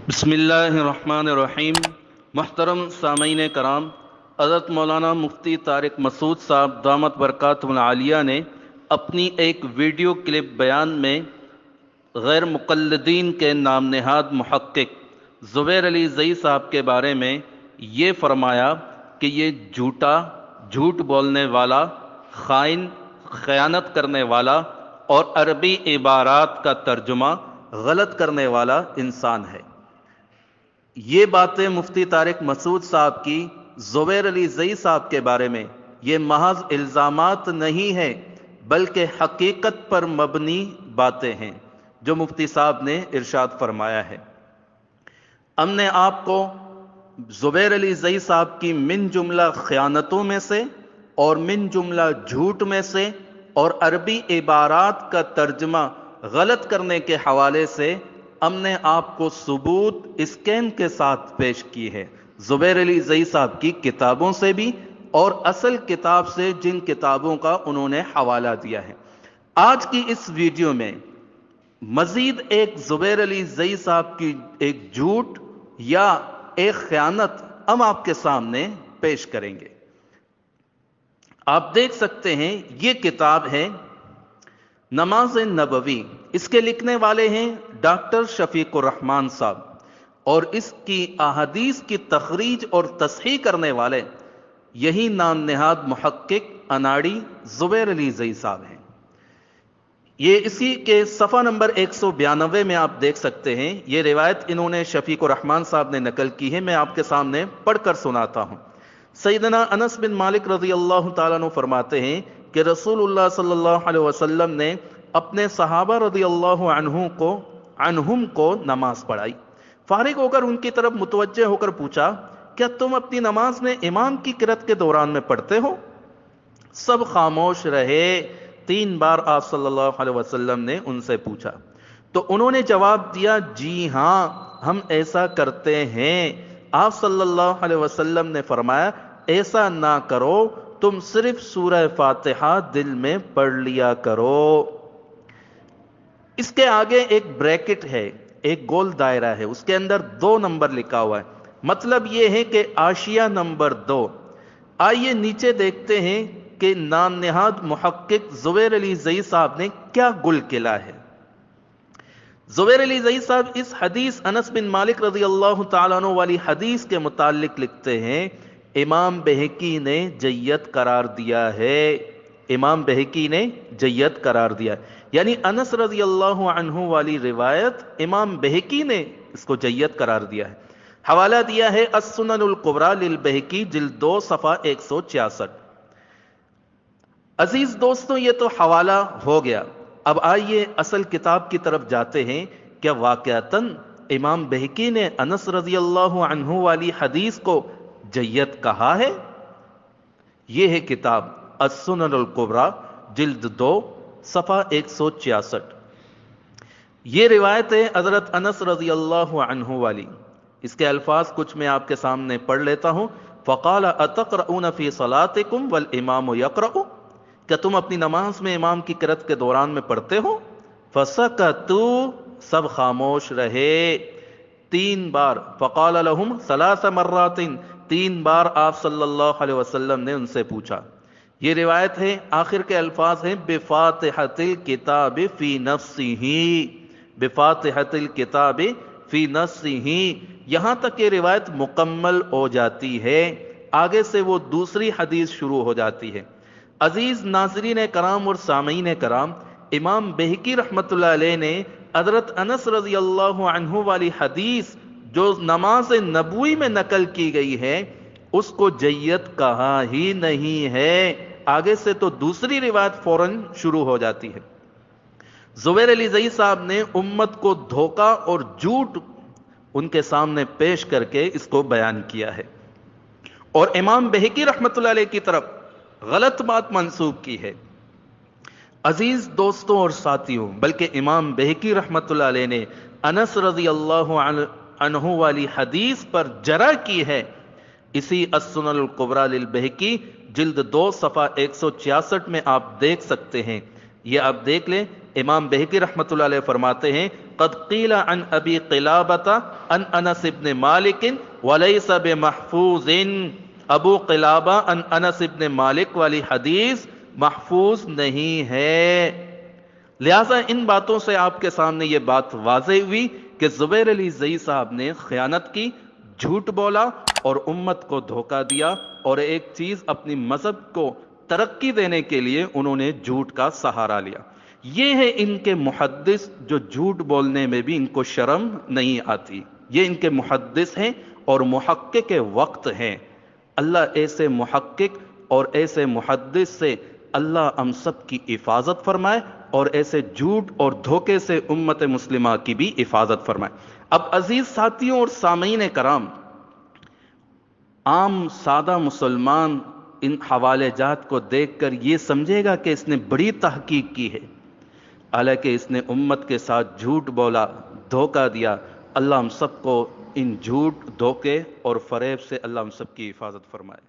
بسم اللہ الرحمن الرحیم۔ محترم سامعین کرام، حضرت مولانا مفتی طارق مسعود صاحب دامت برکاتہ العالیہ نے اپنی ایک ویڈیو کلپ بیان میں غیر مقلدین کے نام نہاد محقق زبیر علی زئی صاحب کے بارے میں یہ فرمایا کہ یہ جھوٹ بولنے والا، خائن، خیانت کرنے والا اور عربی عبارات کا ترجمہ غلط کرنے والا انسان ہے۔ یہ باتیں مفتی طارق مسعود صاحب کی زبیر علی زئی صاحب کے بارے میں یہ محض الزامات نہیں ہیں، بلکہ حقیقت پر مبنی باتیں ہیں جو مفتی صاحب نے ارشاد فرمایا ہے۔ ہم نے آپ کو زبیر علی زئی صاحب کی من جملہ خیانتوں میں سے اور من جملہ جھوٹ میں سے اور عربی عبارات کا ترجمہ غلط کرنے کے حوالے سے ہم نے آپ کو ثبوت اسکین کے ساتھ پیش کی ہے، زبیر علی زئی صاحب کی کتابوں سے بھی اور اصل کتاب سے جن کتابوں کا انہوں نے حوالہ دیا ہے۔ آج کی اس ویڈیو میں مزید ایک زبیر علی زئی صاحب کی ایک جھوٹ یا ایک خیانت ہم آپ کے سامنے پیش کریں گے۔ آپ دیکھ سکتے ہیں یہ کتاب ہے نماز نبوی، اس کے لکھنے والے ہیں ڈاکٹر شفیق الرحمان صاحب، اور اس کی احادیث کی تخریج اور تصحیح کرنے والے یہی نام نہاد محقق اناڑی زبیر علی زئی صاحب ہیں۔ یہ اسی کے صفحہ نمبر 192 میں آپ دیکھ سکتے ہیں، یہ روایت انہوں نے شفیق الرحمان صاحب نے نقل کی ہے، میں آپ کے سامنے پڑھ کر سناتا ہوں۔ سیدنا انس بن مالک رضی اللہ تعالیٰ عنہ فرماتے ہیں کہ رسول اللہ صلی اللہ علیہ وسلم نے اپنے صحابہ رضی اللہ عنہم کو نماز پڑھائی۔ فارغ ہو کر ان کی طرف متوجہ ہو کر پوچھا، کیا تم اپنی نماز میں امام کی قرأت کے دوران میں پڑھتے ہو؟ سب خاموش رہے۔ 3 بار آپ صلی اللہ علیہ وسلم نے ان سے پوچھا تو انہوں نے جواب دیا، جی ہاں ہم ایسا کرتے ہیں۔ آپ صلی اللہ علیہ وسلم نے فرمایا، ایسا نہ کرو، تم صرف سورہ فاتحہ دل میں پڑھ لیا کرو۔ اس کے آگے ایک بریکٹ ہے، ایک گول دائرہ ہے، اس کے اندر 2 نمبر لکھا ہوا ہے، مطلب یہ ہے کہ حاشیہ نمبر 2۔ آئیے نیچے دیکھتے ہیں کہ نام نہاد محقق زبیر علی زئی صاحب نے کیا گل کھلا ہے۔ زبیر علی زئی صاحب اس حدیث انس بن مالک رضی اللہ تعالیٰ عنہ والی حدیث کے متعلق لکھتے ہیں، امام بہقی نے جید قرار دیا ہے۔ امام بہقی نے جید قرار دیا ہے، یعنی انس رضی اللہ عنہ والی روایت امام بہقی نے اس کو جید قرار دیا ہے۔ حوالہ دیا ہے السنن الکبریٰ للبہقی جلد 2 صفحہ 166۔ عزیز دوستوں، یہ تو حوالہ ہو گیا، اب آئیے اصل کتاب کی طرف جاتے ہیں۔ کیا واقعتاً امام بہقی نے انس رضی اللہ عنہ والی حدیث کو جید کہا ہے؟ یہ ہے کتاب السنن الکبریٰ جلد 2 صفحہ 166۔ یہ روایت ہے حضرت انس رضی اللہ عنہ والی۔ اس کے الفاظ کچھ میں آپ کے سامنے پڑھ لیتا ہوں۔ فقال اتقرؤون فی صلاتکم والامام یقرؤ، کیا تم اپنی نماز میں امام کی قرأت کے دوران میں پڑھتے ہو؟ فسکتوا، سب خاموش رہے۔ 3 بار فقال لهم 3 مرات، 3 بار آپ صلی اللہ علیہ وسلم نے ان سے پوچھا۔ یہ روایت ہے، آخر کے الفاظ ہیں بفاتحۃ الکتاب فی نفسہ، بفاتحۃ الکتاب فی نفسہ، یہاں تک یہ روایت مکمل ہو جاتی ہے، آگے سے وہ دوسری حدیث شروع ہو جاتی ہے۔ عزیز ناظرین کرام اور سامعین کرام، امام بہقی رحمۃ اللہ علیہ نے حضرت انس رضی اللہ عنہ والی حدیث جو نماز نبوی میں نقل کی گئی ہے اس کو جید کہا ہی نہیں ہے، آگے سے تو دوسری روایت فوراً شروع ہو جاتی ہے۔ زبیر علی زئی صاحب نے امت کو دھوکہ اور جھوٹ ان کے سامنے پیش کر کے اس کو بیان کیا ہے، اور امام بہقی رحمۃ اللہ علیہ کی طرف غلط بات منسوب کی ہے۔ عزیز دوستوں اور ساتھیوں، بلکہ امام بہقی رحمۃ اللہ علیہ نے انس رضی اللہ عنہ والی حدیث پر جرح کی ہے۔ اسی السنن الکبریٰ للبہقی جلد 2 صفحہ 166 میں آپ دیکھ سکتے ہیں، یہ آپ دیکھ لیں۔ امام بہقی رحمۃ اللہ علیہ فرماتے ہیں قد قیل عن ابی قلابۃ عن انس بن مالک ولیس بمحفوظ، ابو قلابہ عن انس بن مالک والی حدیث محفوظ نہیں ہے۔ لہٰذا ان باتوں سے آپ کے سامنے یہ بات واضح ہوئی کہ زبیر علی زئی صاحب نے خیانت کی، جھوٹ بولا اور امت کو دھوکہ دیا، اور ایک چیز اپنی مذہب کو ترقی دینے کے لیے انہوں نے جھوٹ کا سہارا لیا۔ یہ ہے ان کے محدث جو جھوٹ بولنے میں بھی ان کو شرم نہیں آتی، یہ ان کے محدث ہیں اور محقق وقت ہیں۔ اللہ ایسے محقق اور ایسے محدث سے اللہ ہم سب کی حفاظت فرمائے، اور ایسے جھوٹ اور دھوکے سے امت مسلمہ کی بھی حفاظت فرمائے۔ اب عزیز ساتھیوں اور سامعین کرام، عام سادہ مسلمان ان حوالے جات کو دیکھ کر یہ سمجھے گا کہ اس نے بڑی تحقیق کی ہے، حالانکہ اس نے امت کے ساتھ جھوٹ بولا، دھوکہ دیا۔ اللہ ہم سب کو ان جھوٹ، دھوکے اور فریب سے اللہ ہم سب کی حفاظت فرمائے۔